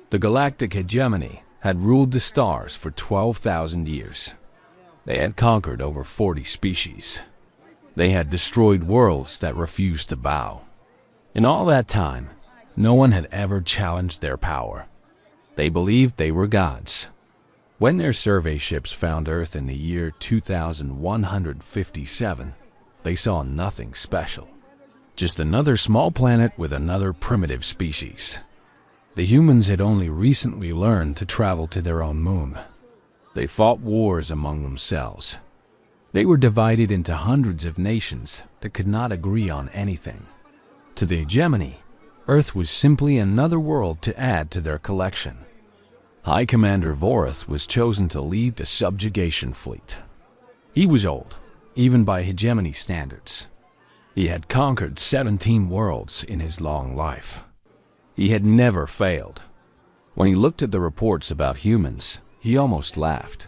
The galactic hegemony had ruled the stars for 12,000 years. They had conquered over 40 species. They had destroyed worlds that refused to bow. In all that time, no one had ever challenged their power. They believed they were gods. When their survey ships found Earth in the year 2157, they saw nothing special. Just another small planet with another primitive species. The humans had only recently learned to travel to their own moon. They fought wars among themselves. They were divided into hundreds of nations that could not agree on anything. To the hegemony, Earth was simply another world to add to their collection. High Commander Vorith was chosen to lead the subjugation fleet. He was old, even by hegemony standards. He had conquered 17 worlds in his long life. He had never failed. When he looked at the reports about humans, he almost laughed.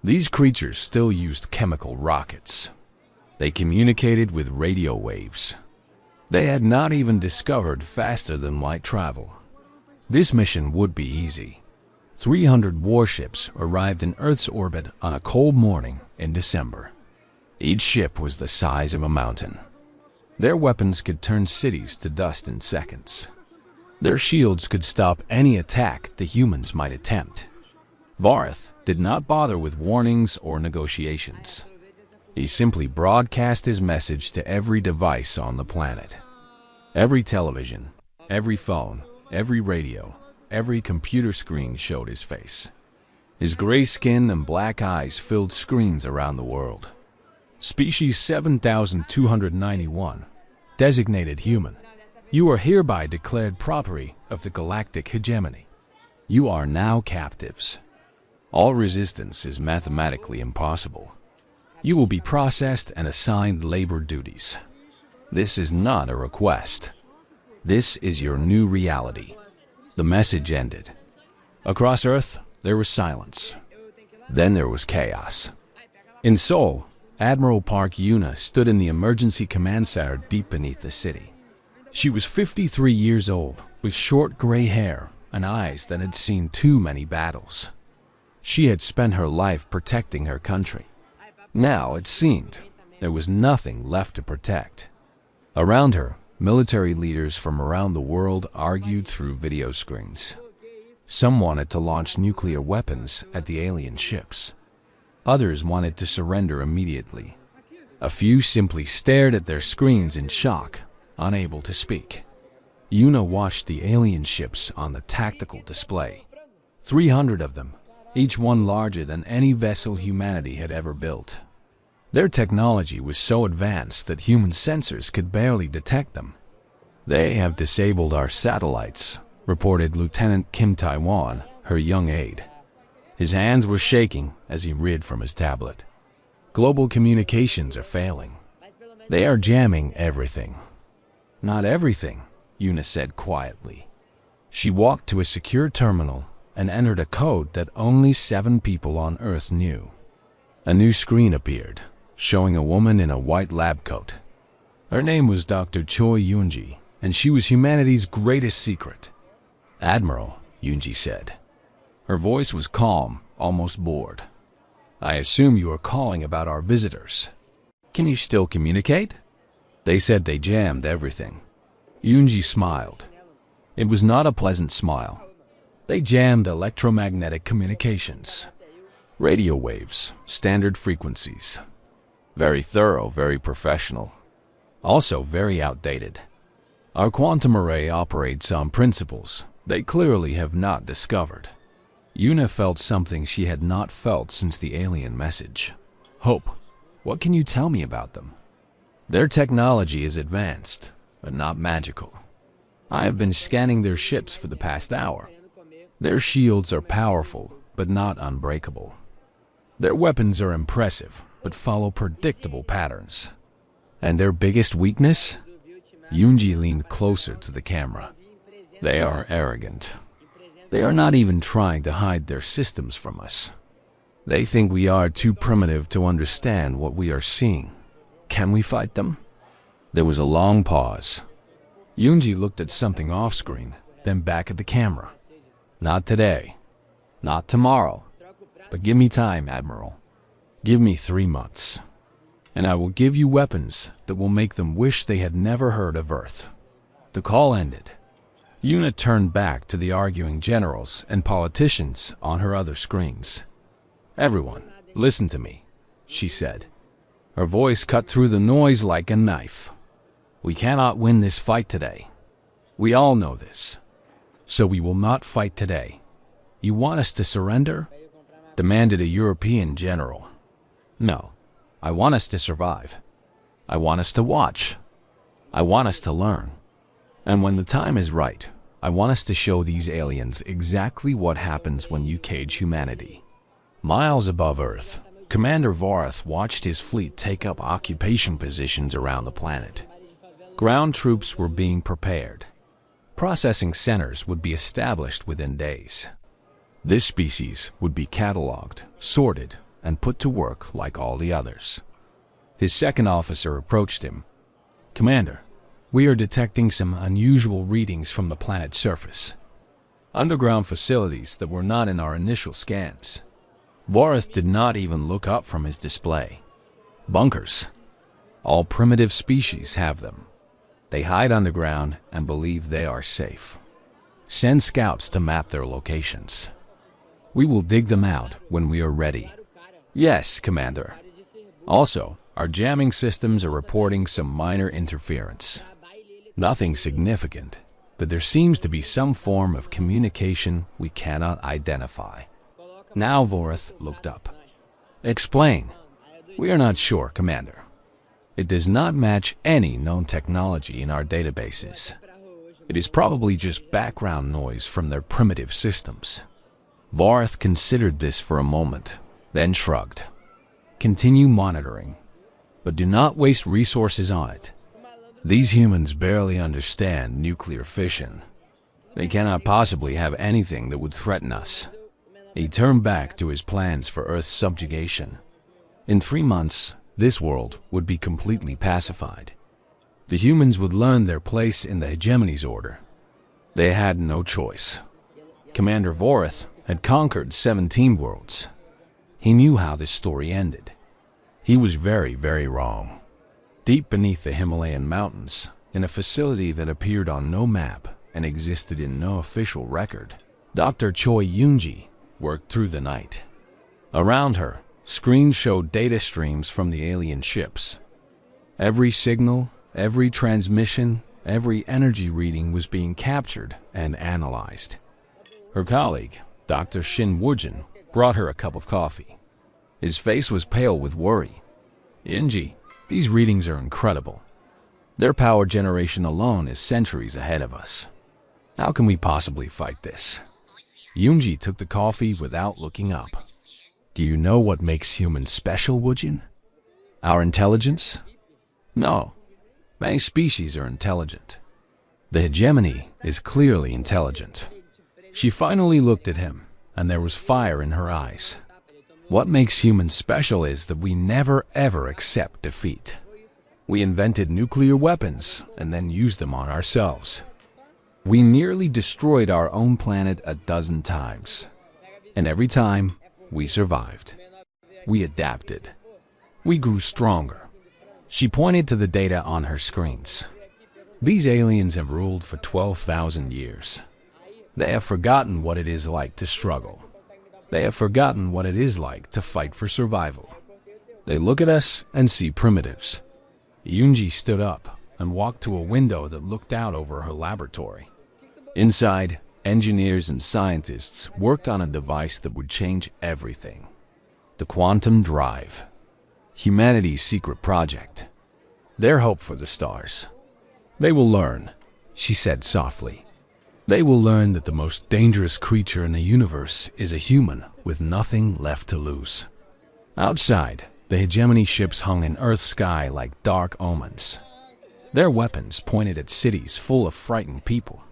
These creatures still used chemical rockets. They communicated with radio waves. They had not even discovered faster than light travel. This mission would be easy. 300 warships arrived in Earth's orbit on a cold morning in December. Each ship was the size of a mountain. Their weapons could turn cities to dust in seconds. Their shields could stop any attack the humans might attempt. Vorith did not bother with warnings or negotiations. He simply broadcast his message to every device on the planet. Every television, every phone, every radio, every computer screen showed his face. His gray skin and black eyes filled screens around the world. Species 7291, designated human. You are hereby declared property of the galactic hegemony. You are now captives. All resistance is mathematically impossible. You will be processed and assigned labor duties. This is not a request. This is your new reality. The message ended. Across Earth, there was silence. Then there was chaos. In Seoul, Admiral Park Yuna stood in the emergency command center deep beneath the city. She was 53 years old, with short gray hair and eyes that had seen too many battles. She had spent her life protecting her country. Now, it seemed, there was nothing left to protect. Around her, military leaders from around the world argued through video screens. Some wanted to launch nuclear weapons at the alien ships. Others wanted to surrender immediately. A few simply stared at their screens in shock, unable to speak. Yuna watched the alien ships on the tactical display. 300 of them, each one larger than any vessel humanity had ever built. Their technology was so advanced that human sensors could barely detect them. "They have disabled our satellites," reported Lieutenant Kim Taiwan, her young aide. His hands were shaking as he read from his tablet. "Global communications are failing. They are jamming everything." "Not everything," Yuna said quietly. She walked to a secure terminal and entered a code that only 7 people on Earth knew. A new screen appeared, showing a woman in a white lab coat. Her name was Dr. Choi Yoonji, and she was humanity's greatest secret. "Admiral," Yoonji said. Her voice was calm, almost bored. "I assume you are calling about our visitors. Can you still communicate?" "They said they jammed everything." Yoonji smiled. It was not a pleasant smile. "They jammed electromagnetic communications. Radio waves, standard frequencies. Very thorough, very professional. Also very outdated. Our quantum array operates on principles they clearly have not discovered." Yuna felt something she had not felt since the alien message. "Hope, what can you tell me about them?" "Their technology is advanced, but not magical. I have been scanning their ships for the past hour. Their shields are powerful, but not unbreakable. Their weapons are impressive, but follow predictable patterns. And their biggest weakness?" Yoonji leaned closer to the camera. "They are arrogant. They are not even trying to hide their systems from us. They think we are too primitive to understand what we are seeing. Can we fight them?" There was a long pause. Yoonji looked at something off-screen, then back at the camera. Not today, not tomorrow, but give me time, Admiral. Give me 3 months, and I will give you weapons that will make them wish they had never heard of Earth. The call ended. Una turned back to the arguing generals and politicians on her other screens. "Everyone, listen to me," she said. Her voice cut through the noise like a knife. "We cannot win this fight today. We all know this. So we will not fight today. You want us to surrender?" demanded a European general. "No, I want us to survive. I want us to watch. I want us to learn. And when the time is right, I want us to show these aliens exactly what happens when you cage humanity." Miles above Earth, Commander Vorath watched his fleet take up occupation positions around the planet. Ground troops were being prepared. Processing centers would be established within days. This species would be cataloged, sorted, and put to work like all the others. His second officer approached him. "Commander, we are detecting some unusual readings from the planet's surface. Underground facilities that were not in our initial scans." Vorath did not even look up from his display. "Bunkers. All primitive species have them. They hide underground and believe they are safe. Send scouts to map their locations. We will dig them out when we are ready." "Yes, Commander. Also, our jamming systems are reporting some minor interference. Nothing significant, but there seems to be some form of communication we cannot identify." Now Vorath looked up. "Explain." "We are not sure, Commander. It does not match any known technology in our databases. It is probably just background noise from their primitive systems." Vorath considered this for a moment, then shrugged. "Continue monitoring, but do not waste resources on it. These humans barely understand nuclear fission. They cannot possibly have anything that would threaten us." He turned back to his plans for Earth's subjugation. In 3 months, this world would be completely pacified. The humans would learn their place in the hegemony's order. They had no choice. Commander Vorath had conquered 17 worlds. He knew how this story ended. He was very, very wrong. Deep beneath the Himalayan mountains, in a facility that appeared on no map and existed in no official record, Dr. Choi Yoonji worked through the night. Around her, screens showed data streams from the alien ships. Every signal, every transmission, every energy reading was being captured and analyzed. Her colleague, Dr. Shin Woojin, brought her a cup of coffee. His face was pale with worry. "Yoonji, these readings are incredible. Their power generation alone is centuries ahead of us. How can we possibly fight this?" Yoonji took the coffee without looking up. "Do you know what makes humans special, Woojin? Our intelligence? No. Many species are intelligent. The hegemony is clearly intelligent." She finally looked at him, and there was fire in her eyes. "What makes humans special is that we never ever accept defeat. We invented nuclear weapons and then used them on ourselves. We nearly destroyed our own planet a dozen times. And every time, we survived. We adapted. We grew stronger." She pointed to the data on her screens. "These aliens have ruled for 12,000 years. They have forgotten what it is like to struggle. They have forgotten what it is like to fight for survival. They look at us and see primitives." Yoonji stood up and walked to a window that looked out over her laboratory. Inside, engineers and scientists worked on a device that would change everything. The quantum drive. Humanity's secret project. Their hope for the stars. "They will learn," she said softly. "They will learn that the most dangerous creature in the universe is a human with nothing left to lose." Outside, the hegemony ships hung in Earth's sky like dark omens. Their weapons pointed at cities full of frightened people.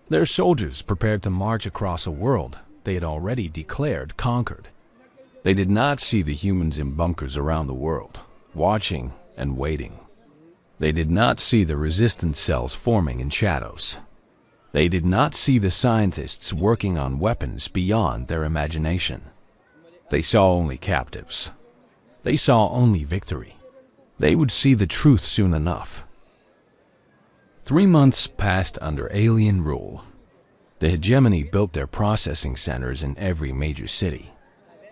Their soldiers prepared to march across a world they had already declared conquered. They did not see the humans in bunkers around the world, watching and waiting. They did not see the resistance cells forming in shadows. They did not see the scientists working on weapons beyond their imagination. They saw only captives. They saw only victory. They would see the truth soon enough. 3 months passed under alien rule. The hegemony built their processing centers in every major city.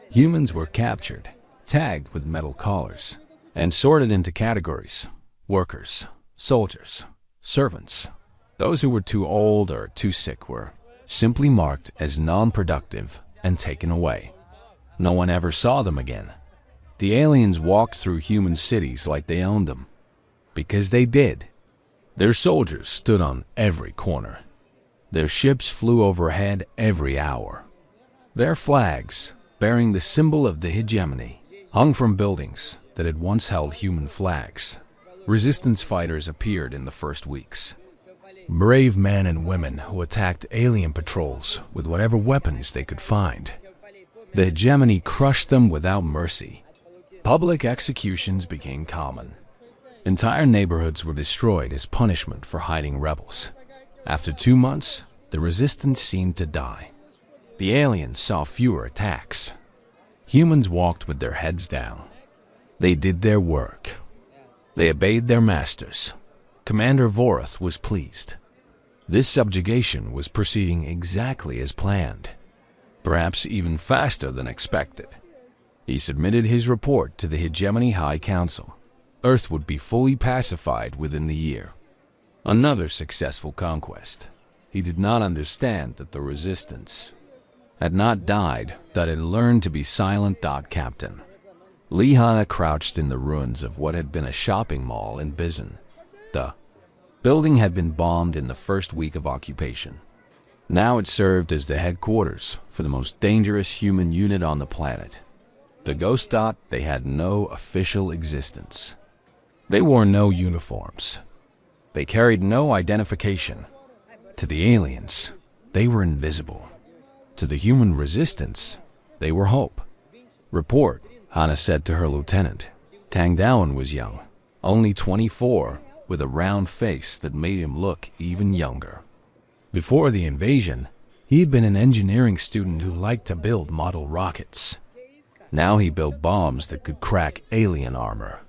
Humans were captured, tagged with metal collars, and sorted into categories: workers, soldiers, servants. Those who were too old or too sick were simply marked as non-productive and taken away. No one ever saw them again. The aliens walked through human cities like they owned them, because they did. Their soldiers stood on every corner. Their ships flew overhead every hour. Their flags, bearing the symbol of the hegemony, hung from buildings that had once held human flags. Resistance fighters appeared in the first weeks. Brave men and women who attacked alien patrols with whatever weapons they could find. The hegemony crushed them without mercy. Public executions became common. Entire neighborhoods were destroyed as punishment for hiding rebels. After 2 months, the resistance seemed to die. The aliens saw fewer attacks. Humans walked with their heads down. They did their work. They obeyed their masters. Commander Vorath was pleased. This subjugation was proceeding exactly as planned, perhaps even faster than expected. He submitted his report to the Hegemony High Council. Earth would be fully pacified within the year. Another successful conquest. He did not understand that the resistance had not died, that it learned to be silent. Captain Lehana crouched in the ruins of what had been a shopping mall in Bizon. The building had been bombed in the first week of occupation. Now it served as the headquarters for the most dangerous human unit on the planet. The Ghost. They had no official existence. They wore no uniforms. They carried no identification. To the aliens, they were invisible. To the human resistance, they were hope. Report, Hana said to her lieutenant. Tang Dawan was young, only 24, with a round face that made him look even younger. Before the invasion, he had been an engineering student who liked to build model rockets. Now he built bombs that could crack alien armor.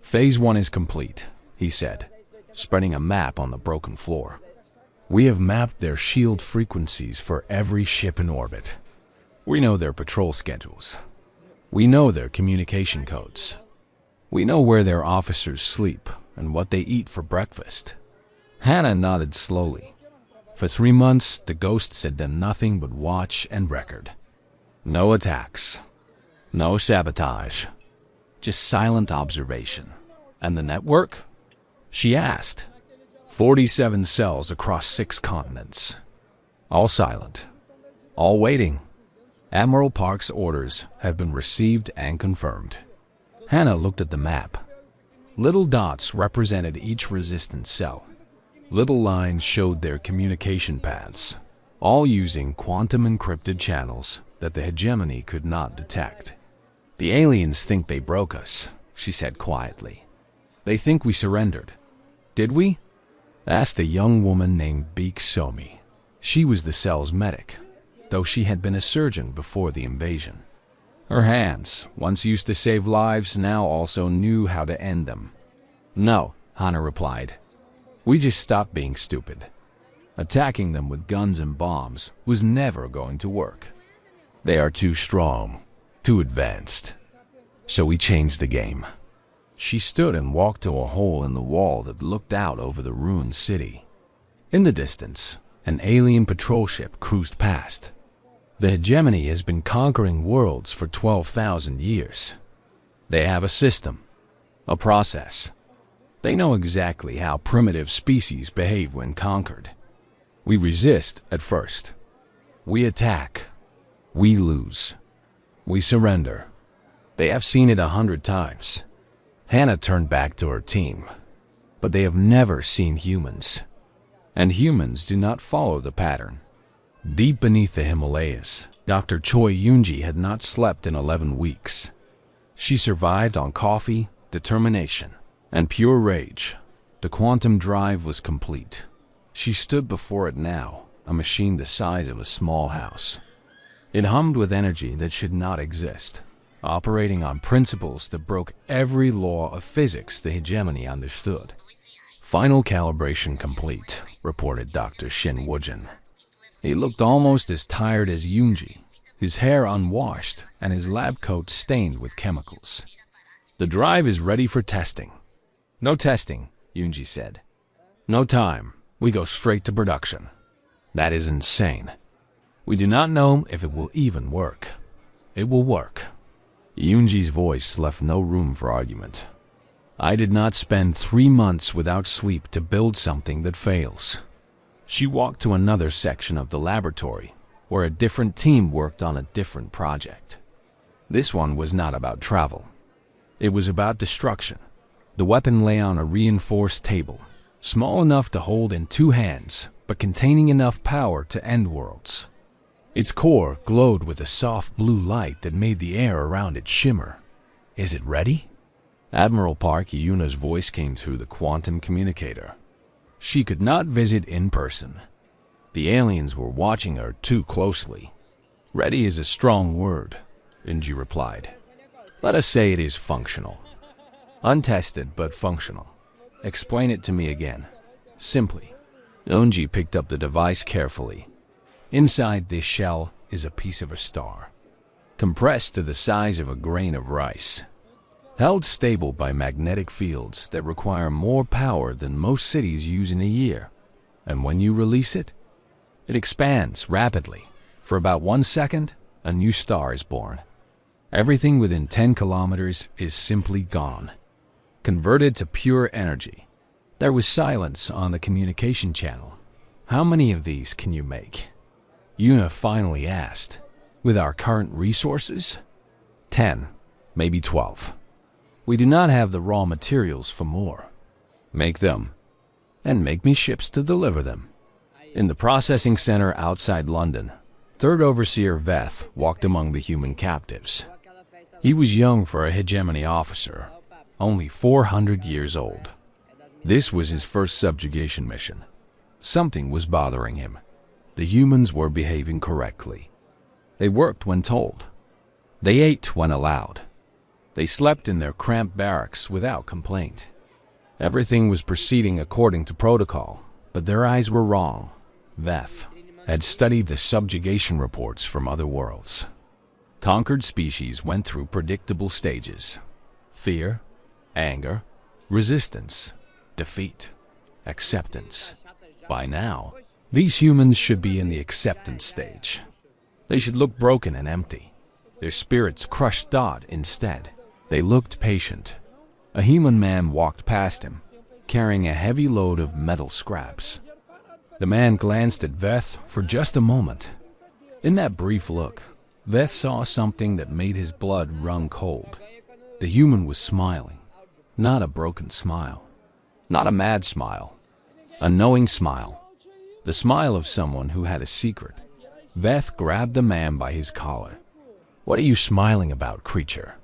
Phase 1 is complete, he said, spreading a map on the broken floor. We have mapped their shield frequencies for every ship in orbit. We know their patrol schedules. We know their communication codes. We know where their officers sleep and what they eat for breakfast. Hannah nodded slowly. For 3 months, the ghosts had done nothing but watch and record. No attacks. No sabotage. Just silent observation. And the network? She asked. 47 cells across 6 continents. All silent. All waiting. Admiral Park's orders have been received and confirmed. Hannah looked at the map. Little dots represented each resistance cell. Little lines showed their communication paths, all using quantum-encrypted channels that the hegemony could not detect. The aliens think they broke us, she said quietly. They think we surrendered. Did we? Asked a young woman named Beek Somi. She was the cell's medic, though she had been a surgeon before the invasion. Her hands, once used to save lives, now also knew how to end them. No, Hannah replied. We just stopped being stupid. Attacking them with guns and bombs was never going to work. They are too strong, too advanced. So we changed the game. She stood and walked to a hole in the wall that looked out over the ruined city. In the distance, an alien patrol ship cruised past. The hegemony has been conquering worlds for 12,000 years. They have a system, a process. They know exactly how primitive species behave when conquered. We resist at first. We attack. We lose. We surrender. They have seen it 100 times. Hannah turned back to her team. But they have never seen humans. And humans do not follow the pattern. Deep beneath the Himalayas, Dr. Choi Yoonji had not slept in 11 weeks. She survived on coffee, determination, and pure rage. The quantum drive was complete. She stood before it now, a machine the size of a small house. It hummed with energy that should not exist, operating on principles that broke every law of physics the hegemony understood. Final calibration complete, reported Dr. Shin Woojin. He looked almost as tired as Yoonji, his hair unwashed and his lab coat stained with chemicals. The drive is ready for testing. No testing, Yoonji said. No time. We go straight to production. That is insane. We do not know if it will even work. It will work. Yoonji's voice left no room for argument. I did not spend 3 months without sleep to build something that fails. She walked to another section of the laboratory, where a different team worked on a different project. This one was not about travel. It was about destruction. The weapon lay on a reinforced table, small enough to hold in 2 hands, but containing enough power to end worlds. Its core glowed with a soft blue light that made the air around it shimmer. Is it ready? Admiral Park Yuna's voice came through the quantum communicator. She could not visit in person. The aliens were watching her too closely. Ready is a strong word, Inji replied. Let us say it is functional. Untested but functional. Explain it to me again. Simply. Onji picked up the device carefully. Inside this shell is a piece of a star, compressed to the size of a grain of rice, held stable by magnetic fields that require more power than most cities use in a year. And when you release it, it expands rapidly. For about 1 second, a new star is born. Everything within 10 kilometers is simply gone, converted to pure energy. There was silence on the communication channel. How many of these can you make? Yuna finally asked. With our current resources? 10, maybe 12. We do not have the raw materials for more. Make them, and make me ships to deliver them. In the processing center outside London, Third Overseer Veth walked among the human captives. He was young for a hegemony officer, only 400 years old. This was his first subjugation mission. Something was bothering him. The humans were behaving correctly. They worked when told. They ate when allowed. They slept in their cramped barracks without complaint. Everything was proceeding according to protocol, but their eyes were wrong. Veth had studied the subjugation reports from other worlds. Conquered species went through predictable stages: fear, anger, resistance, defeat, acceptance. By now, these humans should be in the acceptance stage. They should look broken and empty. Their spirits crushed dot instead. They looked patient. A human man walked past him, carrying a heavy load of metal scraps. The man glanced at Veth for just a moment. In that brief look, Veth saw something that made his blood run cold. The human was smiling, not a broken smile, not a mad smile, a knowing smile, the smile of someone who had a secret. Veth grabbed the man by his collar. What are you smiling about, creature?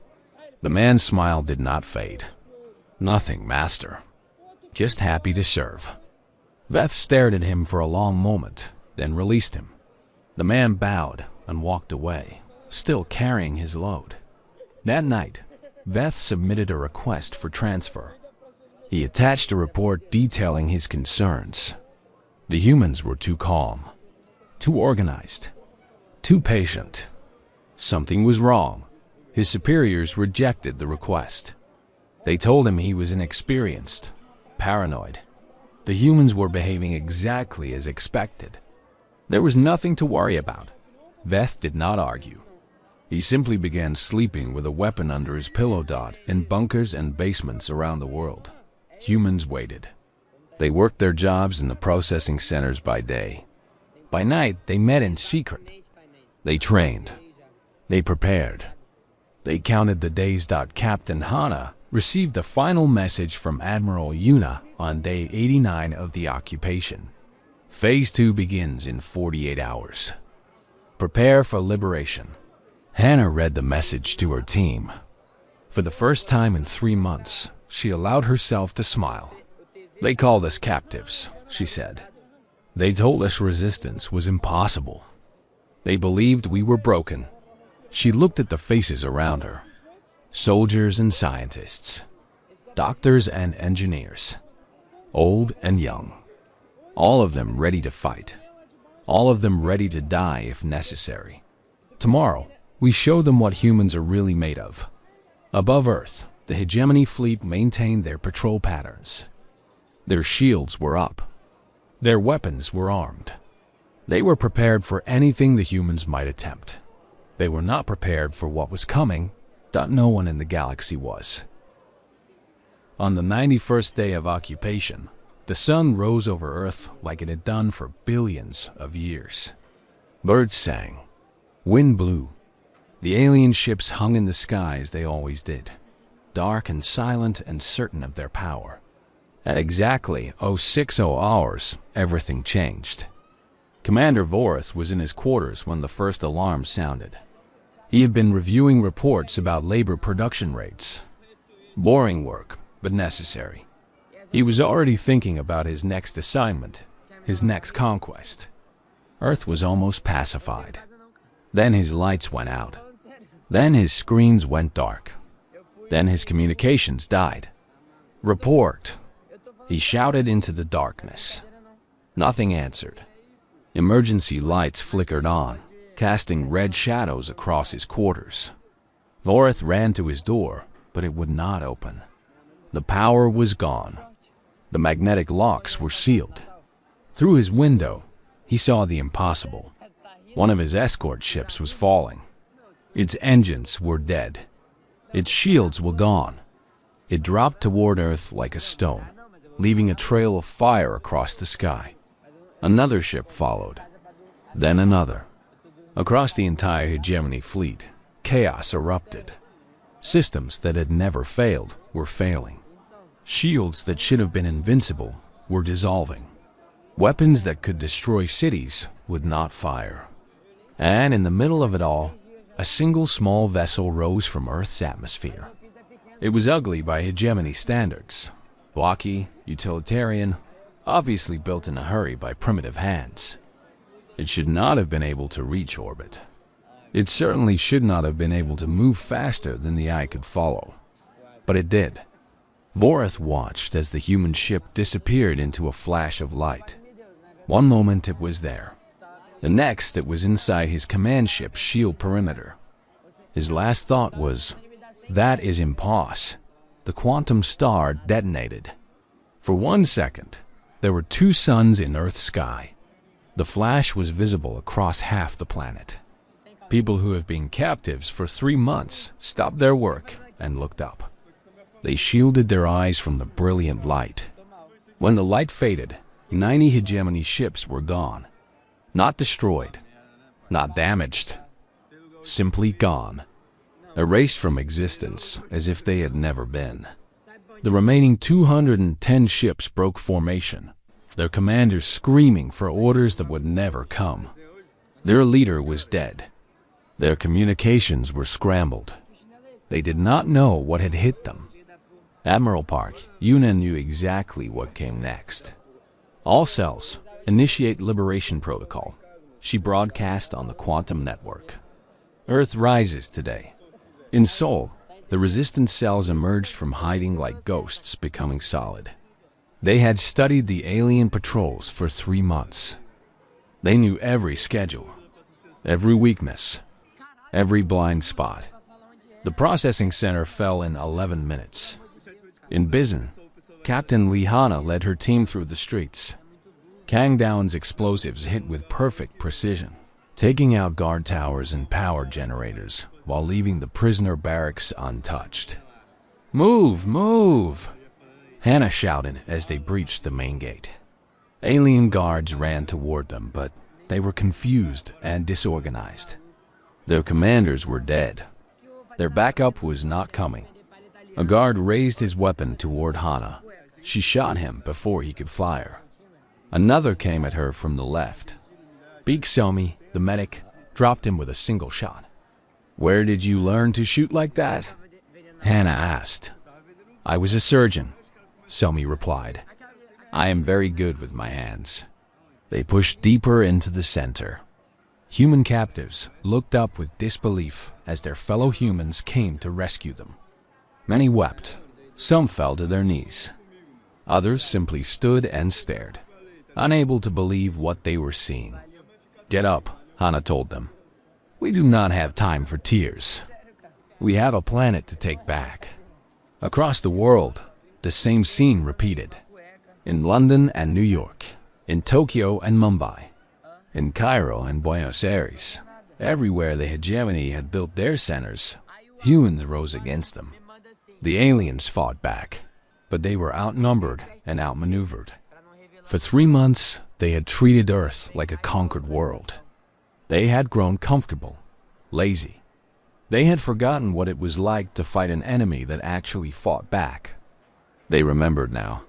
The man's smile did not fade. Nothing, master. Just happy to serve. Veth stared at him for a long moment, then released him. The man bowed and walked away, still carrying his load. That night, Veth submitted a request for transfer. He attached a report detailing his concerns. The humans were too calm, too organized, too patient. Something was wrong. His superiors rejected the request. They told him he was inexperienced, paranoid. The humans were behaving exactly as expected. There was nothing to worry about. Veth did not argue. He simply began sleeping with a weapon under his pillow dot in bunkers and basements around the world. Humans waited. They worked their jobs in the processing centers by day. By night, they met in secret. They trained. They prepared. They counted the days. Captain Hana received the final message from Admiral Yuna on day 89 of the occupation. Phase 2 begins in 48 hours. Prepare for liberation. Hannah read the message to her team. For the first time in 3 months, she allowed herself to smile. They called us captives, she said. They told us resistance was impossible. They believed we were broken. She looked at the faces around her. Soldiers and scientists, doctors and engineers, old and young. All of them ready to fight. All of them ready to die if necessary. Tomorrow, we show them what humans are really made of. Above Earth, the hegemony fleet maintained their patrol patterns. Their shields were up. Their weapons were armed. They were prepared for anything the humans might attempt. They were not prepared for what was coming, that no one in the galaxy was. On the 91st day of occupation, the sun rose over Earth like it had done for billions of years. Birds sang. Wind blew. The alien ships hung in the sky as they always did, dark and silent and certain of their power. At exactly 060 hours, everything changed. Commander Vorith was in his quarters when the first alarm sounded. He had been reviewing reports about labor production rates. Boring work, but necessary. He was already thinking about his next assignment, his next conquest. Earth was almost pacified. Then his lights went out. Then his screens went dark. Then his communications died. Report. He shouted into the darkness. Nothing answered. Emergency lights flickered on, casting red shadows across his quarters. Vorith ran to his door, but it would not open. The power was gone. The magnetic locks were sealed. Through his window, he saw the impossible. One of his escort ships was falling. Its engines were dead. Its shields were gone. It dropped toward Earth like a stone, leaving a trail of fire across the sky. Another ship followed, then another. Across the entire hegemony fleet, chaos erupted. Systems that had never failed were failing. Shields that should have been invincible were dissolving. Weapons that could destroy cities would not fire. And in the middle of it all, a single small vessel rose from Earth's atmosphere. It was ugly by hegemony standards, blocky, utilitarian, obviously built in a hurry by primitive hands. It should not have been able to reach orbit. It certainly should not have been able to move faster than the eye could follow. But it did. Vorith watched as the human ship disappeared into a flash of light. One moment it was there. The next it was inside his command ship's shield perimeter. His last thought was, "That is impos." The quantum star detonated. For 1 second, there were 2 suns in Earth's sky. The flash was visible across half the planet. People who have been captives for 3 months stopped their work and looked up. They shielded their eyes from the brilliant light. When the light faded, 90 hegemony ships were gone. Not destroyed, not damaged, simply gone. Erased from existence as if they had never been. The remaining 210 ships broke formation, their commanders screaming for orders that would never come. Their leader was dead. Their communications were scrambled. They did not know what had hit them. Admiral Park, Yuna knew exactly what came next. All cells, initiate liberation protocol. She broadcast on the quantum network. Earth rises today. In Seoul, the resistance cells emerged from hiding like ghosts, becoming solid. They had studied the alien patrols for 3 months. They knew every schedule, every weakness, every blind spot. The processing center fell in 11 minutes. In Bizen, Captain Lee Hana led her team through the streets. Kangdown's explosives hit with perfect precision, taking out guard towers and power generators while leaving the prisoner barracks untouched. "Move, move!" Hannah shouted as they breached the main gate. Alien guards ran toward them, but they were confused and disorganized. Their commanders were dead. Their backup was not coming. A guard raised his weapon toward Hana. She shot him before he could fire. Another came at her from the left. Beak Somi, the medic, dropped him with a single shot. "Where did you learn to shoot like that?" Hannah asked. "I was a surgeon," Somi replied. "I am very good with my hands." They pushed deeper into the center. Human captives looked up with disbelief as their fellow humans came to rescue them. Many wept. Some fell to their knees. Others simply stood and stared, unable to believe what they were seeing. "Get up," Hana told them. "We do not have time for tears. We have a planet to take back." Across the world, the same scene repeated. In London and New York, in Tokyo and Mumbai, in Cairo and Buenos Aires, everywhere the hegemony had built their centers, humans rose against them. The aliens fought back, but they were outnumbered and outmaneuvered. For 3 months, they had treated Earth like a conquered world. They had grown comfortable, lazy. They had forgotten what it was like to fight an enemy that actually fought back. They remembered now.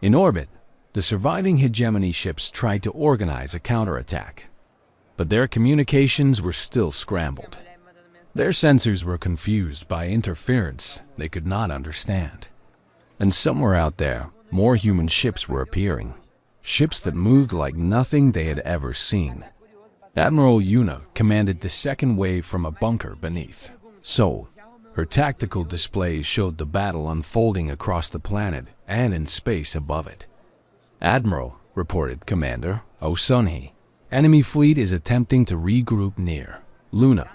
In orbit, the surviving hegemony ships tried to organize a counterattack, but their communications were still scrambled. Their sensors were confused by interference they could not understand. And somewhere out there, more human ships were appearing, ships that moved like nothing they had ever seen. Admiral Yuna commanded the second wave from a bunker beneath Seoul. Her tactical displays showed the battle unfolding across the planet and in space above it. "Admiral," reported Commander Osunhee, "enemy fleet is attempting to regroup near Luna.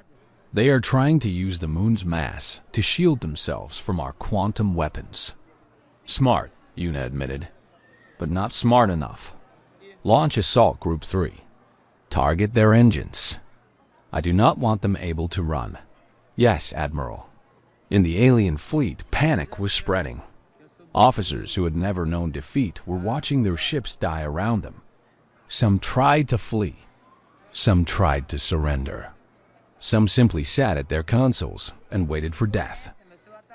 They are trying to use the moon's mass to shield themselves from our quantum weapons." "Smart," Yuna admitted, "but not smart enough. Launch Assault Group 3. Target their engines. I do not want them able to run." "Yes, Admiral." In the alien fleet, panic was spreading. Officers who had never known defeat were watching their ships die around them. Some tried to flee. Some tried to surrender. Some simply sat at their consoles and waited for death.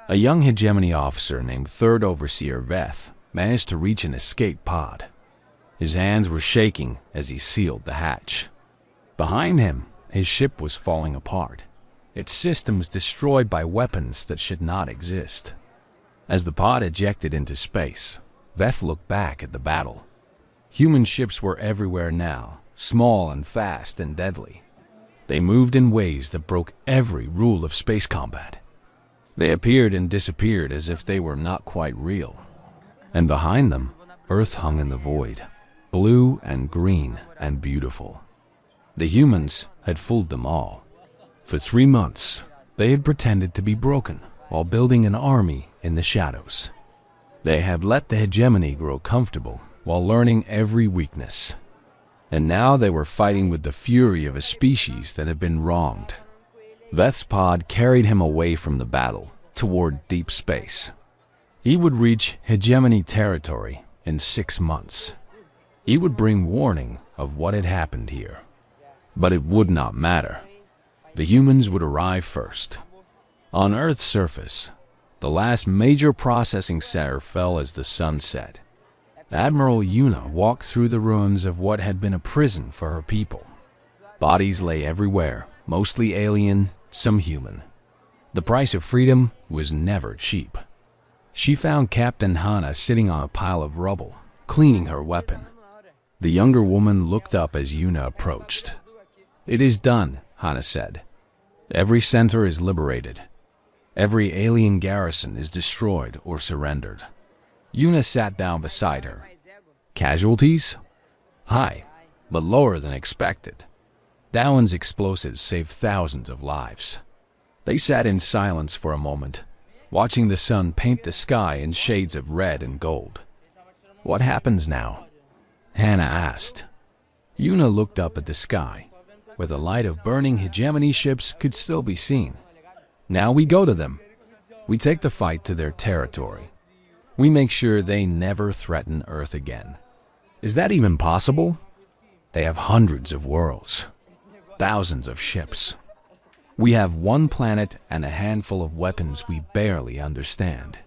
A young hegemony officer named Third Overseer Veth managed to reach an escape pod. His hands were shaking as he sealed the hatch. Behind him, his ship was falling apart, its systems destroyed by weapons that should not exist. As the pod ejected into space, Veth looked back at the battle. Human ships were everywhere now, small and fast and deadly. They moved in ways that broke every rule of space combat. They appeared and disappeared as if they were not quite real. And behind them, Earth hung in the void, blue and green and beautiful. The humans had fooled them all. For 3 months, they had pretended to be broken while building an army in the shadows. They had let the hegemony grow comfortable while learning every weakness. And now they were fighting with the fury of a species that had been wronged. Veth's pod carried him away from the battle toward deep space. He would reach hegemony territory in 6 months. He would bring warning of what had happened here. But it would not matter. The humans would arrive first. On Earth's surface, the last major processing center fell as the sun set. Admiral Yuna walked through the ruins of what had been a prison for her people. Bodies lay everywhere, mostly alien, some human. The price of freedom was never cheap. She found Captain Hana sitting on a pile of rubble, cleaning her weapon. The younger woman looked up as Yuna approached. "It is done," Hana said. "Every center is liberated. Every alien garrison is destroyed or surrendered." Yuna sat down beside her. "Casualties?" "High, but lower than expected. Dowan's explosives saved thousands of lives." They sat in silence for a moment, watching the sun paint the sky in shades of red and gold. "What happens now?" Hana asked. Yuna looked up at the sky, where the light of burning hegemony ships could still be seen. "Now we go to them. We take the fight to their territory. We make sure they never threaten Earth again." "Is that even possible?" "They have hundreds of worlds, thousands of ships. We have one planet and a handful of weapons we barely understand."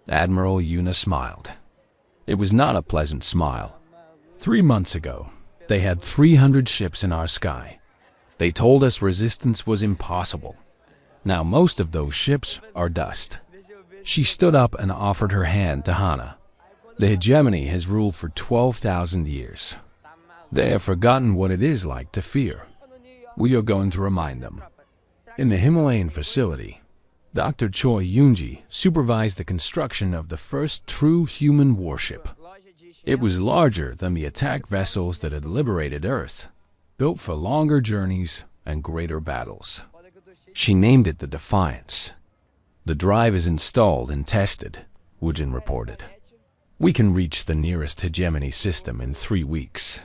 Admiral Yuna smiled. It was not a pleasant smile. 3 months ago, they had 300 ships in our sky. They told us resistance was impossible. Now most of those ships are dust. She stood up and offered her hand to Hana. "The hegemony has ruled for 12,000 years. They have forgotten what it is like to fear. We are going to remind them. In the Himalayan facility, Dr. Choi Yoonji supervised the construction of the first true human warship. It was larger than the attack vessels that had liberated Earth, built for longer journeys and greater battles. She named it the Defiance. The drive is installed and tested, Woojin reported. We can reach the nearest hegemony system in 3 weeks.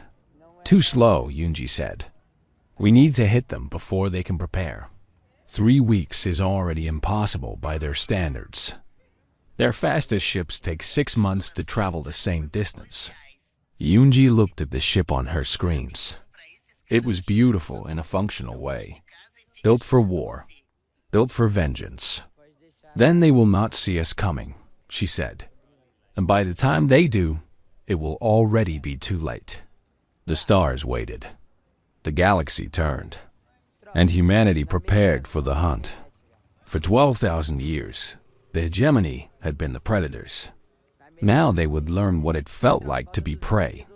Too slow, Yoonji said. We need to hit them before they can prepare. 3 weeks is already impossible by their standards. Their fastest ships take 6 months to travel the same distance. Yoonji looked at the ship on her screens. It was beautiful in a functional way. Built for war. Built for vengeance. Then they will not see us coming, she said. And by the time they do, it will already be too late. The stars waited. The galaxy turned. And humanity prepared for the hunt. For 12,000 years, the hegemony had been the predators. Now they would learn what it felt like to be prey.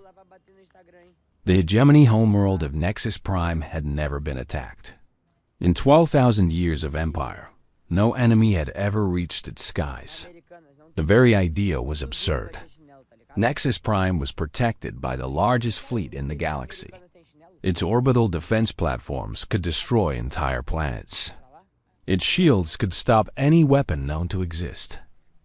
The hegemony homeworld of Nexus Prime had never been attacked. In 12,000 years of empire, no enemy had ever reached its skies. The very idea was absurd. Nexus Prime was protected by the largest fleet in the galaxy. Its orbital defense platforms could destroy entire planets. Its shields could stop any weapon known to exist.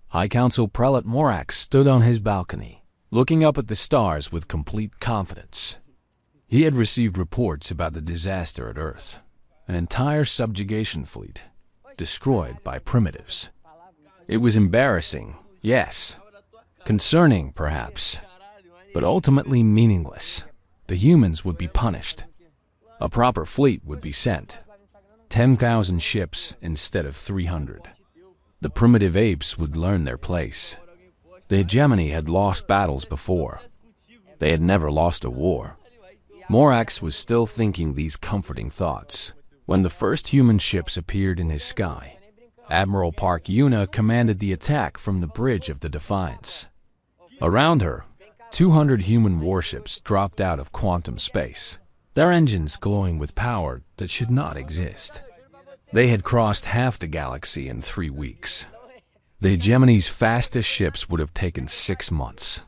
High Council Prelate Morax stood on his balcony, looking up at the stars with complete confidence. He had received reports about the disaster at Earth, an entire subjugation fleet, destroyed by primitives. It was embarrassing, yes, concerning perhaps, but ultimately meaningless. The humans would be punished. A proper fleet would be sent. 10,000 ships instead of 300. The primitive apes would learn their place. The hegemony had lost battles before. They had never lost a war. Morax was still thinking these comforting thoughts when the first human ships appeared in his sky. Admiral Park Yuna commanded the attack from the bridge of the Defiance. Around her, 200 human warships dropped out of quantum space, their engines glowing with power that should not exist. They had crossed half the galaxy in 3 weeks. The hegemony's fastest ships would have taken 6 months.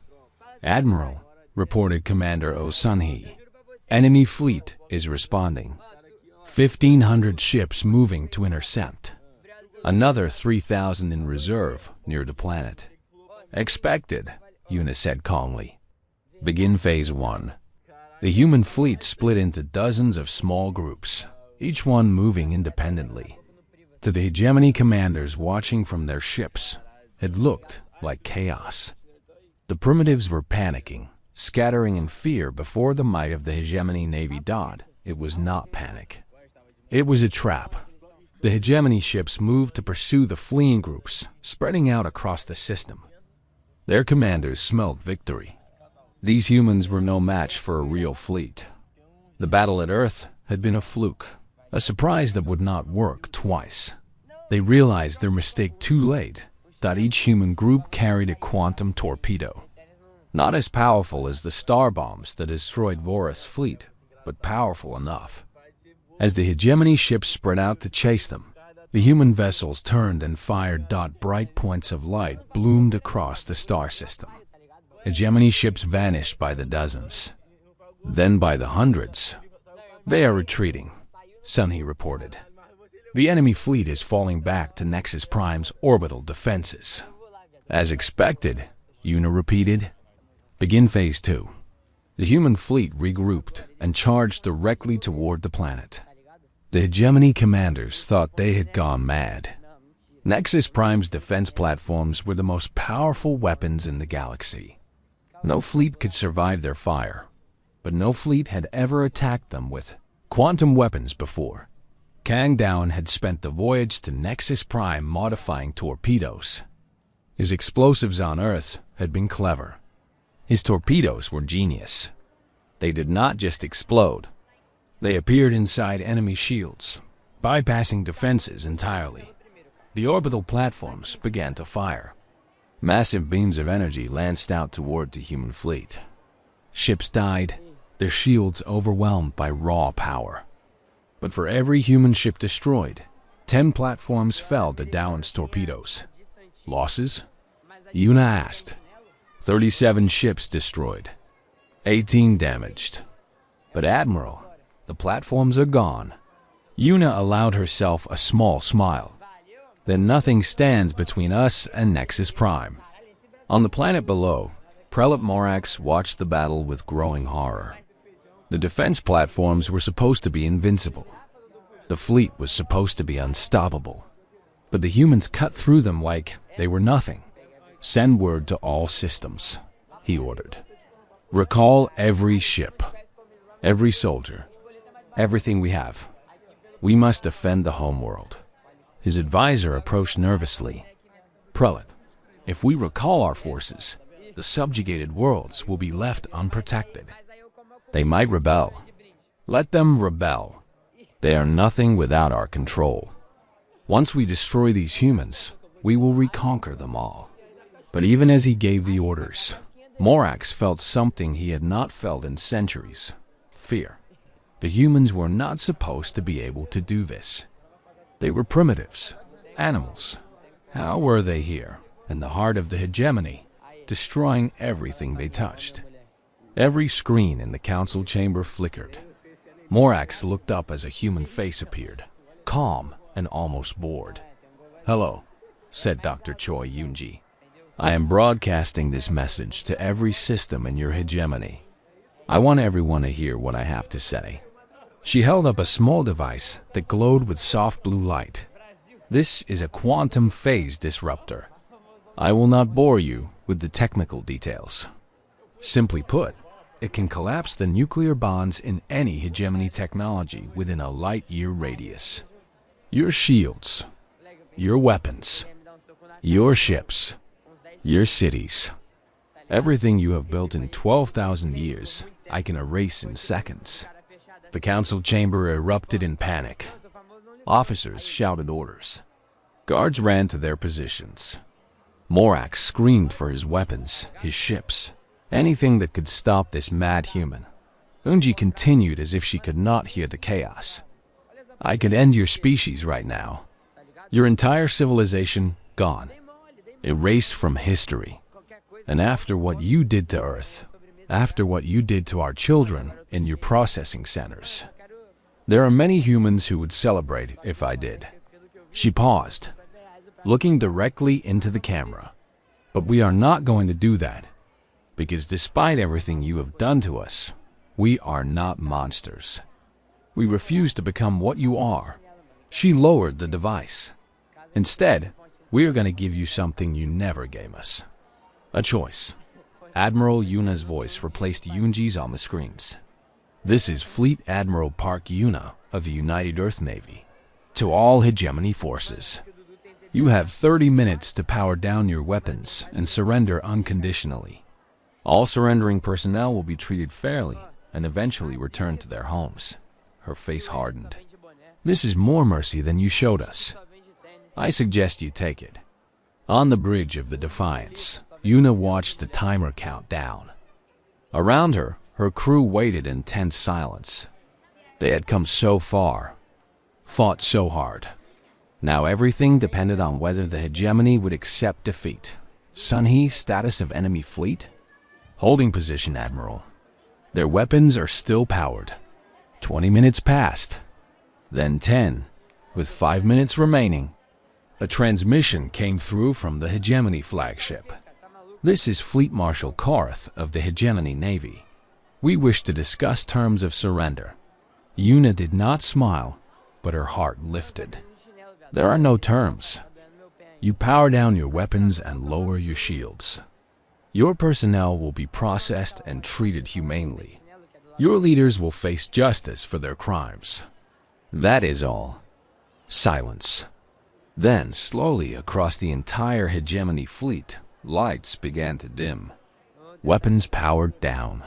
Admiral, reported Commander Oh Sun-hee, enemy fleet is responding. 1,500 ships moving to intercept. Another 3,000 in reserve near the planet. Expected, Yuna said calmly. Begin Phase 1. The human fleet split into dozens of small groups, each one moving independently. To the hegemony commanders watching from their ships, it looked like chaos. The primitives were panicking, scattering in fear before the might of the hegemony navy dawned. It was not panic. It was a trap. The hegemony ships moved to pursue the fleeing groups, spreading out across the system. Their commanders smelled victory. These humans were no match for a real fleet. The battle at Earth had been a fluke, a surprise that would not work twice. They realized their mistake too late, that each human group carried a quantum torpedo. Not as powerful as the star bombs that destroyed Vorith's fleet, but powerful enough. As the hegemony ships spread out to chase them, the human vessels turned and fired. Bright points of light bloomed across the star system. Hegemony ships vanished by the dozens, then by the hundreds. They are retreating, Sun-hee reported. The enemy fleet is falling back to Nexus Prime's orbital defenses. As expected, Yuna repeated. Begin Phase 2. The human fleet regrouped and charged directly toward the planet. The hegemony commanders thought they had gone mad. Nexus Prime's defense platforms were the most powerful weapons in the galaxy. No fleet could survive their fire, but no fleet had ever attacked them with quantum weapons before. Kang Down had spent the voyage to Nexus Prime modifying torpedoes. His explosives on Earth had been clever. His torpedoes were genius. They did not just explode. They appeared inside enemy shields, bypassing defenses entirely. The orbital platforms began to fire. Massive beams of energy lanced out toward the human fleet. Ships died, their shields overwhelmed by raw power. But for every human ship destroyed, 10 platforms fell to Dowan's torpedoes. Losses? Yuna asked. 37 ships destroyed, 18 damaged. But Admiral, the platforms are gone. Yuna allowed herself a small smile. Then nothing stands between us and Nexus Prime. On the planet below, Prelate Morax watched the battle with growing horror. The defense platforms were supposed to be invincible. The fleet was supposed to be unstoppable. But the humans cut through them like they were nothing. Send word to all systems, he ordered. Recall every ship, every soldier, everything we have. We must defend the homeworld. His advisor approached nervously. Prelate, if we recall our forces, the subjugated worlds will be left unprotected. They might rebel. Let them rebel. They are nothing without our control. Once we destroy these humans, we will reconquer them all. But even as he gave the orders, Morax felt something he had not felt in centuries: fear. The humans were not supposed to be able to do this. They were primitives, animals. How were they here, in the heart of the hegemony, destroying everything they touched? Every screen in the council chamber flickered. Morax looked up as a human face appeared, calm and almost bored. "Hello," said Dr. Choi Yoonji. "I am broadcasting this message to every system in your hegemony. I want everyone to hear what I have to say." She held up a small device that glowed with soft blue light. "This is a quantum phase disruptor. I will not bore you with the technical details. Simply put, it can collapse the nuclear bonds in any hegemony technology within a light-year radius. Your shields, your weapons, your ships, your cities, everything you have built in 12,000 years, I can erase in seconds." The council chamber erupted in panic. Officers shouted orders. Guards ran to their positions. Morax screamed for his weapons, his ships, anything that could stop this mad human. Unji continued as if she could not hear the chaos. "I could end your species right now. Your entire civilization gone, erased from history. And after what you did to Earth, after what you did to our children in your processing centers, there are many humans who would celebrate if I did." She paused, looking directly into the camera. "But we are not going to do that, because despite everything you have done to us, we are not monsters. We refuse to become what you are." She lowered the device. "Instead, we are going to give you something you never gave us. A choice." Admiral Yuna's voice replaced Yoonji's on the screens. "This is Fleet Admiral Park Yuna of the United Earth Navy. To all hegemony forces, you have 30 minutes to power down your weapons and surrender unconditionally. All surrendering personnel will be treated fairly and eventually returned to their homes." Her face hardened. "This is more mercy than you showed us. I suggest you take it." On the bridge of the Defiance, Yuna watched the timer count down. Around her, her crew waited in tense silence. They had come so far, fought so hard. Now everything depended on whether the hegemony would accept defeat. Sunhee, status of enemy fleet? Holding position, Admiral. Their weapons are still powered. 20 minutes passed. Then 10, with 5 minutes remaining. A transmission came through from the hegemony flagship. "This is Fleet Marshal Karth of the Hegemony Navy. We wish to discuss terms of surrender." Yuna did not smile, but her heart lifted. "There are no terms. You power down your weapons and lower your shields. Your personnel will be processed and treated humanely. Your leaders will face justice for their crimes. That is all." Silence. Then, slowly across the entire hegemony fleet, lights began to dim. Weapons powered down.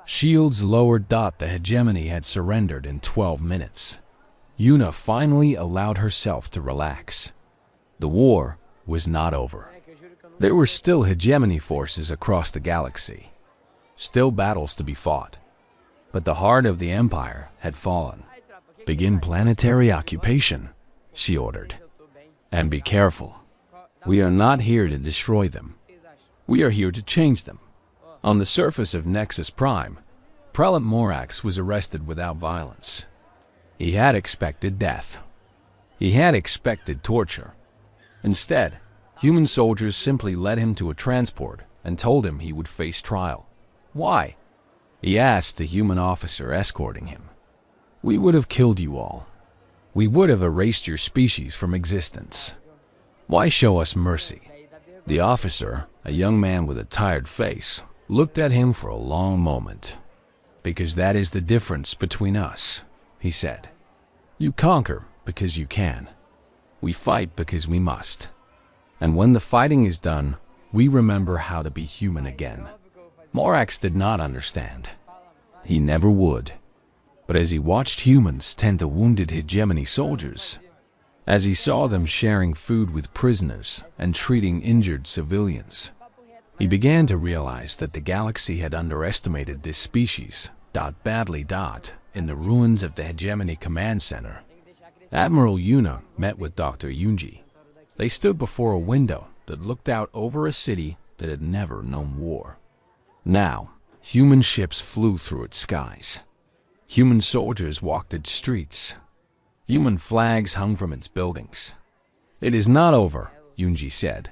Shields lowered. The hegemony had surrendered in 12 minutes. Yuna finally allowed herself to relax. The war was not over. There were still hegemony forces across the galaxy. Still battles to be fought. But the heart of the empire had fallen. "Begin planetary occupation," she ordered. "And be careful. We are not here to destroy them. We are here to change them." On the surface of Nexus Prime, Prelate Morax was arrested without violence. He had expected death. He had expected torture. Instead, human soldiers simply led him to a transport and told him he would face trial. Why? He asked the human officer escorting him. "We would have killed you all. We would have erased your species from existence. Why show us mercy?" The officer, a young man with a tired face, looked at him for a long moment. "Because that is the difference between us," he said. "You conquer because you can. We fight because we must. And when the fighting is done, we remember how to be human again." Morax did not understand. He never would. But as he watched humans tend to wounded hegemony soldiers, as he saw them sharing food with prisoners and treating injured civilians, he began to realize that the galaxy had underestimated this species, badly, in the ruins of the Hegemony Command Center. Admiral Yuna met with Dr. Yunji. They stood before a window that looked out over a city that had never known war. Now, human ships flew through its skies. Human soldiers walked its streets. Human flags hung from its buildings. "It is not over," Yunji said.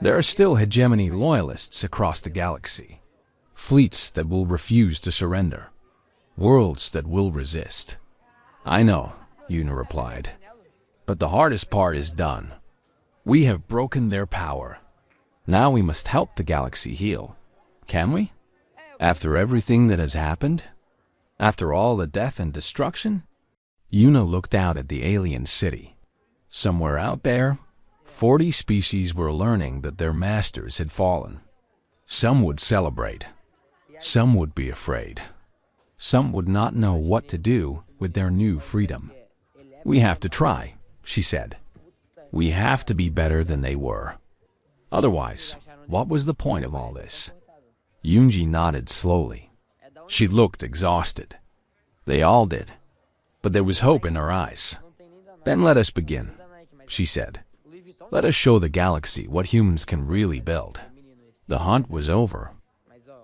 "There are still hegemony loyalists across the galaxy. Fleets that will refuse to surrender. Worlds that will resist." "I know," Yuna replied. "But the hardest part is done. We have broken their power. Now we must help the galaxy heal. Can we? After everything that has happened? After all the death and destruction?" Yuna looked out at the alien city. Somewhere out there, 40 species were learning that their masters had fallen. Some would celebrate. Some would be afraid. Some would not know what to do with their new freedom. "We have to try," she said. "We have to be better than they were. Otherwise, what was the point of all this?" Yunji nodded slowly. She looked exhausted. They all did. But there was hope in her eyes. "Then let us begin," she said. "Let us show the galaxy what humans can really build." The hunt was over.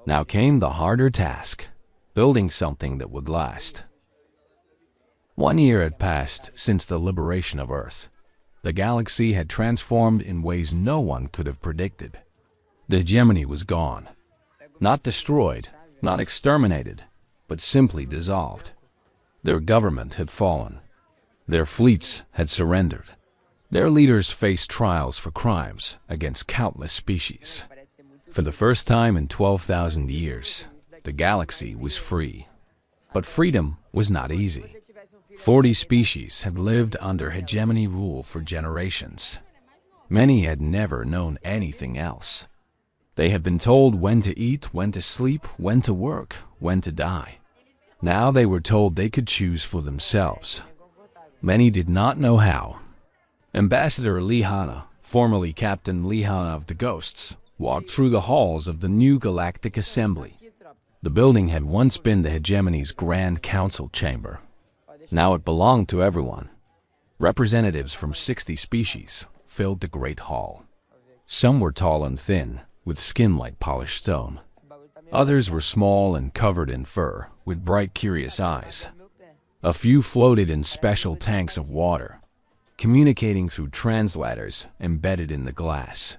Now came the harder task, building something that would last. 1 year had passed since the liberation of Earth. The galaxy had transformed in ways no one could have predicted. The hegemony was gone. Not destroyed, not exterminated, but simply dissolved. Their government had fallen. Their fleets had surrendered. Their leaders faced trials for crimes against countless species. For the first time in 12,000 years, the galaxy was free. But freedom was not easy. 40 species had lived under hegemony rule for generations. Many had never known anything else. They had been told when to eat, when to sleep, when to work, when to die. Now they were told they could choose for themselves. Many did not know how. Ambassador Lihana, formerly Captain Lihana of the Ghosts, walked through the halls of the new Galactic Assembly. The building had once been the hegemony's Grand Council chamber. Now it belonged to everyone. Representatives from 60 species filled the great hall. Some were tall and thin, with skin like polished stone. Others were small and covered in fur, with bright, curious eyes. A few floated in special tanks of water, communicating through translators embedded in the glass.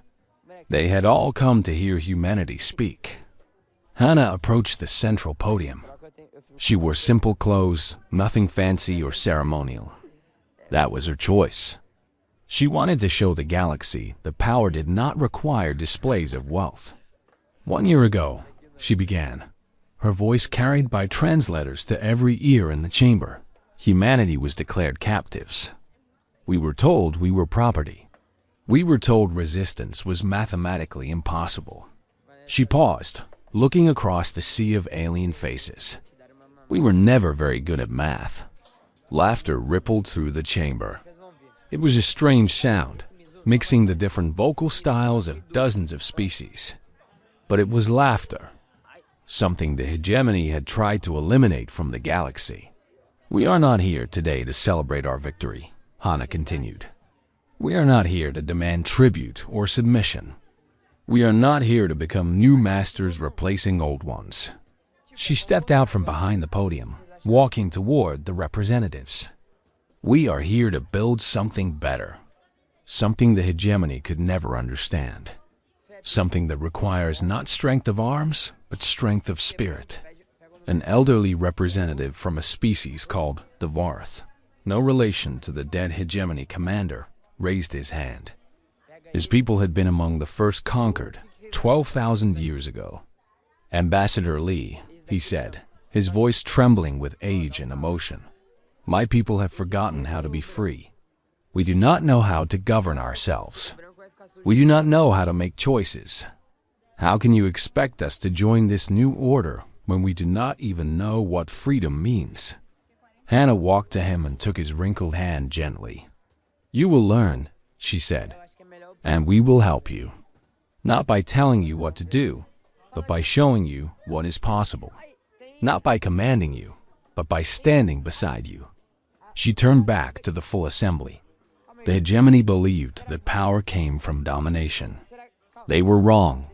They had all come to hear humanity speak. Hannah approached the central podium. She wore simple clothes, nothing fancy or ceremonial. That was her choice. She wanted to show the galaxy that power did not require displays of wealth. 1 year ago, she began, her voice carried by translators to every ear in the chamber. Humanity was declared captives. We were told we were property. We were told resistance was mathematically impossible. She paused, looking across the sea of alien faces. We were never very good at math. Laughter rippled through the chamber. It was a strange sound, mixing the different vocal styles of dozens of species. But it was laughter. something the hegemony had tried to eliminate from the galaxy. We are not here today to celebrate our victory, Hana continued. We are not here to demand tribute or submission. We are not here to become new masters replacing old ones. She stepped out from behind the podium, walking toward the representatives. We are here to build something better, something the hegemony could never understand, something that requires not strength of arms, but strength of spirit. An elderly representative from a species called the Varth, no relation to the dead hegemony commander, raised his hand. His people had been among the first conquered 12,000 years ago. Ambassador Lee, he said, his voice trembling with age and emotion. My people have forgotten how to be free. We do not know how to govern ourselves. We do not know how to make choices. How can you expect us to join this new order when we do not even know what freedom means? Hannah walked to him and took his wrinkled hand gently. You will learn, she said, and we will help you. Not by telling you what to do, but by showing you what is possible. Not by commanding you, but by standing beside you. She turned back to the full assembly. The hegemony believed that power came from domination. They were wrong.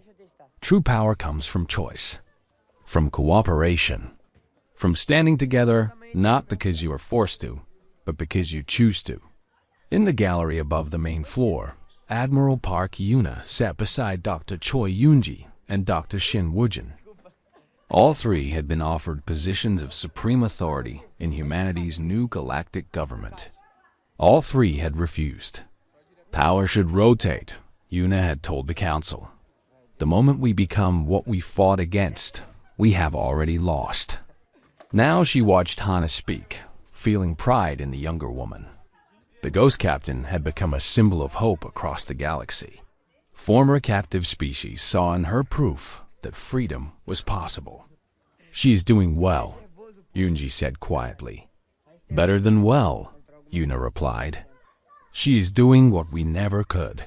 True power comes from choice, from cooperation, from standing together not because you are forced to, but because you choose to. In the gallery above the main floor, Admiral Park Yuna sat beside Dr. Choi Yoonji and Dr. Shin Woojin. All three had been offered positions of supreme authority in humanity's new galactic government. All three had refused. Power should rotate, Yuna had told the council. The moment we become what we fought against, we have already lost. Now she watched Hana speak, feeling pride in the younger woman. The Ghost Captain had become a symbol of hope across the galaxy. Former captive species saw in her proof that freedom was possible. She is doing well, Yoonji said quietly. Better than well, Yuna replied. She is doing what we never could,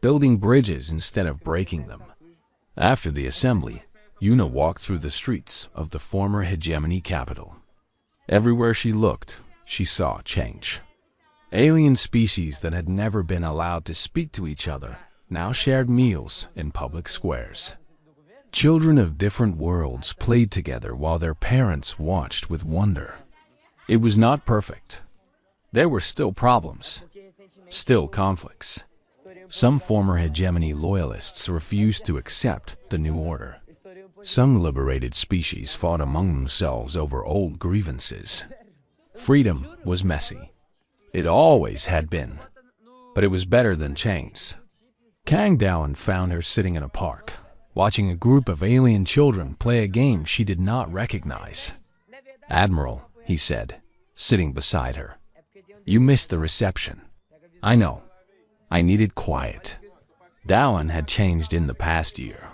building bridges instead of breaking them. After the assembly, Yuna walked through the streets of the former hegemony capital. Everywhere she looked, she saw change. Alien species that had never been allowed to speak to each other now shared meals in public squares. Children of different worlds played together while their parents watched with wonder. It was not perfect. There were still problems, still conflicts. Some former hegemony loyalists refused to accept the new order. Some liberated species fought among themselves over old grievances. Freedom was messy. It always had been, but it was better than chains. Kang Dawan found her sitting in a park, watching a group of alien children play a game she did not recognize. Admiral, he said, sitting beside her. You missed the reception. I know. I needed quiet. Dawan had changed in the past year.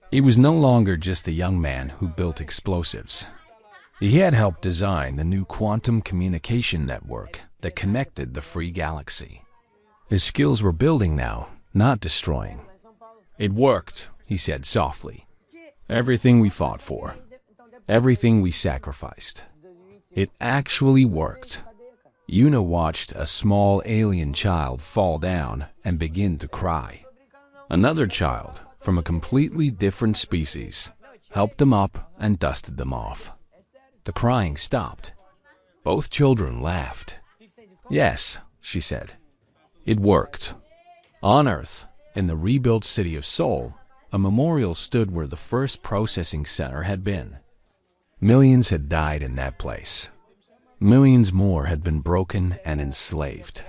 He was no longer just a young man who built explosives. He had helped design the new quantum communication network that connected the free galaxy. His skills were building now, not destroying. It worked, he said softly. Everything we fought for, everything we sacrificed. It actually worked. Yuna watched a small alien child fall down and begin to cry. Another child, from a completely different species, helped them up and dusted them off. The crying stopped. Both children laughed. Yes, she said. It worked. On Earth, in the rebuilt city of Seoul, a memorial stood where the first processing center had been. Millions had died in that place. Millions more had been broken and enslaved.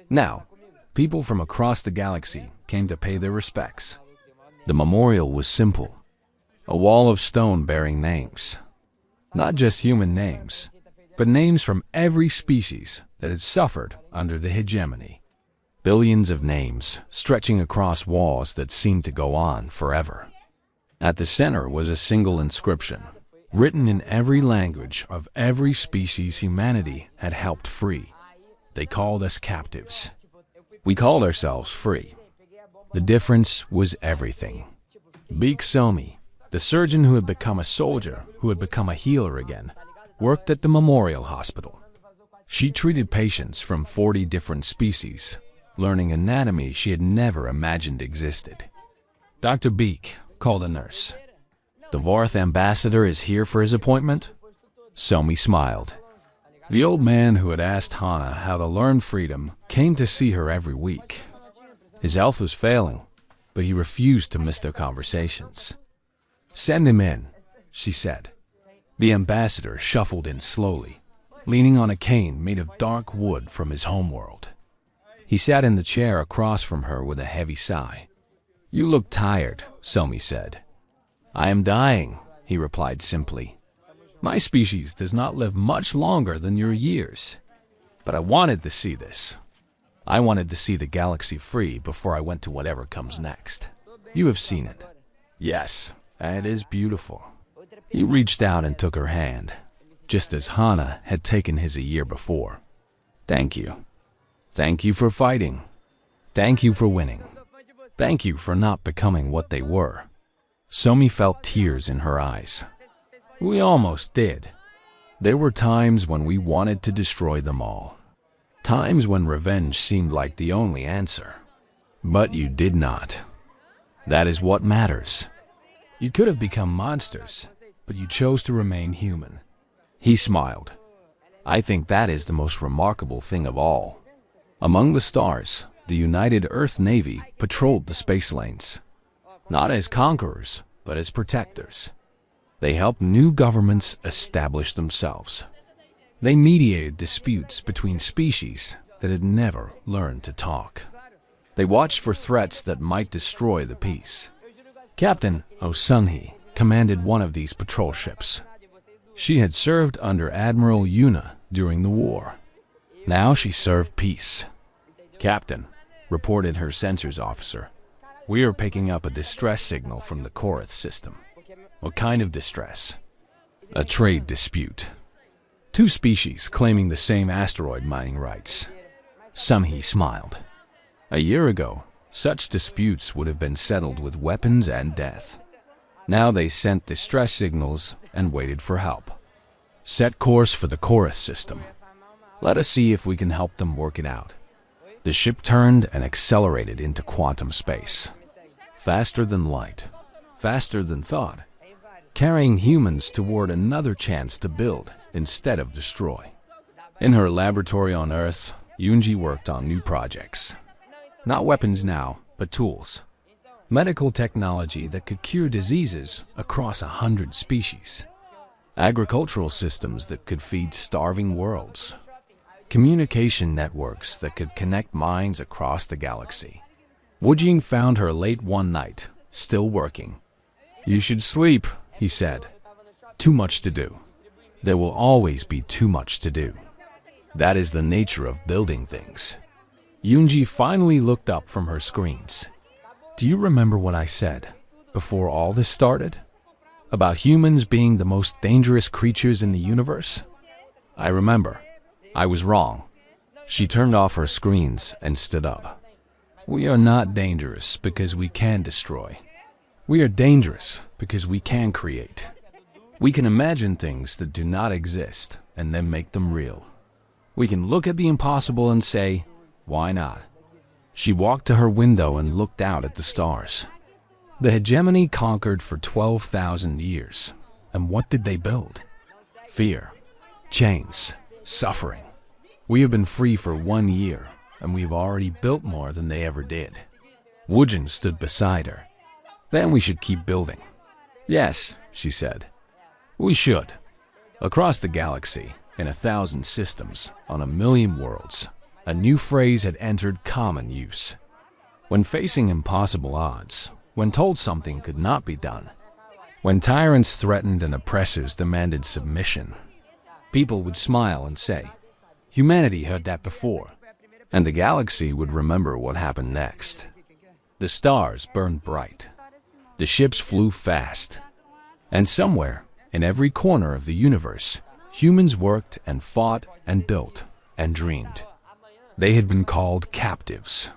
Now, people from across the galaxy came to pay their respects. The memorial was simple. A wall of stone bearing names. Not just human names, but names from every species that had suffered under the hegemony. Billions of names stretching across walls that seemed to go on forever. At the center was a single inscription, written in every language of every species humanity had helped free. They called us captives. We called ourselves free. The difference was everything. Beak Somi, The surgeon who had become a soldier, who had become a healer again, worked at the memorial hospital. She treated patients from 40 different species, learning anatomy she had never imagined existed. Dr. Beek called a nurse. "The Vorth ambassador is here for his appointment?" Somi smiled. The old man who had asked Hana how to learn freedom came to see her every week. His health was failing, but he refused to miss their conversations. "Send him in," she said. The ambassador shuffled in slowly, leaning on a cane made of dark wood from his homeworld. He sat in the chair across from her with a heavy sigh. "You look tired," Somi said. "I am dying," he replied simply. "My species does not live much longer than your years. But I wanted to see this. I wanted to see the galaxy free before I went to whatever comes next. You have seen it." "Yes, it is beautiful." He reached out and took her hand, just as Hana had taken his a year before. "Thank you. Thank you for fighting. Thank you for winning. Thank you for not becoming what they were." Somi felt tears in her eyes. "We almost did. There were times when we wanted to destroy them all. Times when revenge seemed like the only answer. But you did not. That is what matters. You could have become monsters, but you chose to remain human." He smiled. "I think that is the most remarkable thing of all. Among the stars, the United Earth Navy patrolled the space lanes, not as conquerors, but as protectors. They helped new governments establish themselves. They mediated disputes between species that had never learned to talk. They watched for threats that might destroy the peace. Captain Osunhi commanded one of these patrol ships. She had served under Admiral Yuna during the war. Now she served peace. "Captain," reported her sensors officer, "we are picking up a distress signal from the Korath system." "What kind of distress?" "A trade dispute. Two species claiming the same asteroid mining rights." Samhi smiled. A year ago, such disputes would have been settled with weapons and death. Now they sent distress signals and waited for help. "Set course for the Korath system. Let us see if we can help them work it out." The ship turned and accelerated into quantum space. Faster than light, faster than thought, carrying humans toward another chance to build instead of destroy. In her laboratory on Earth, Yunji worked on new projects. Not weapons now, but tools. Medical technology that could cure diseases across 100 species. Agricultural systems that could feed starving worlds. Communication networks that could connect minds across the galaxy. Wujing found her late one night, still working. "You should sleep," he said. "Too much to do. There will always be too much to do. That is the nature of building things." Yunji finally looked up from her screens. "Do you remember what I said before all this started? About humans being the most dangerous creatures in the universe?" "I remember. I was wrong." She turned off her screens and stood up. "We are not dangerous because we can destroy. We are dangerous because we can create. We can imagine things that do not exist and then make them real. We can look at the impossible and say, why not?" She walked to her window and looked out at the stars. The hegemony conquered for 12,000 years. And what did they build? Fear, chains, suffering. We have been free for 1 year, and we've already built more than they ever did. Wujin stood beside her. "Then we should keep building." "Yes," she said. "We should." Across the galaxy, in 1,000 systems, on 1,000,000 worlds, a new phrase had entered common use. When facing impossible odds, when told something could not be done, when tyrants threatened and oppressors demanded submission, people would smile and say, "Humanity heard that before," and the galaxy would remember what happened next. The stars burned bright. The ships flew fast. And somewhere, in every corner of the universe, humans worked and fought and built and dreamed. They had been called captives.